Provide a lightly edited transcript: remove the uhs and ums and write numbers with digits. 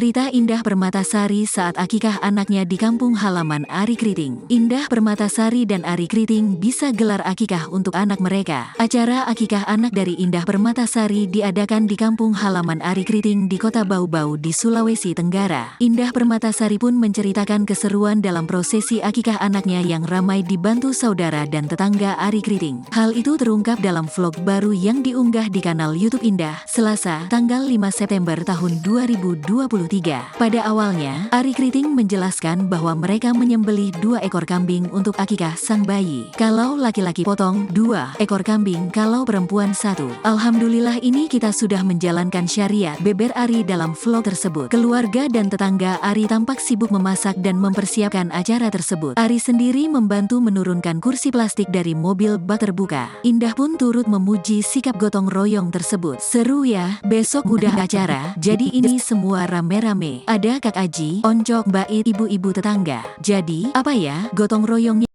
Cerita Indah Permatasari saat akikah anaknya di kampung halaman Ari Kriting. Indah Permatasari dan Ari Kriting bisa gelar akikah untuk anak mereka. Acara akikah anak dari Indah Permatasari diadakan di kampung halaman Ari Kriting di Kota Bau-Bau di Sulawesi Tenggara. Indah Permatasari pun menceritakan keseruan dalam prosesi akikah anaknya yang ramai dibantu saudara dan tetangga Ari Kriting. Hal itu terungkap dalam vlog baru yang diunggah di kanal YouTube Indah, Selasa, tanggal 5 September tahun 2023. Pada awalnya, Ari Kriting menjelaskan bahwa mereka menyembelih 2 ekor kambing untuk akikah sang bayi. Kalau laki-laki potong 2 ekor kambing, kalau perempuan 1. Alhamdulillah ini kita sudah menjalankan syariat, beber Ari dalam vlog tersebut. Keluarga dan tetangga Ari tampak sibuk memasak dan mempersiapkan acara tersebut. Ari sendiri membantu menurunkan kursi plastik dari mobil bak terbuka. Indah pun turut memuji sikap gotong royong tersebut. Seru ya, besok udah acara, jadi ini semua rame-rame. Ada Kak Aji, Oncok, Bait, ibu-ibu tetangga. Jadi, apa ya, gotong royongnya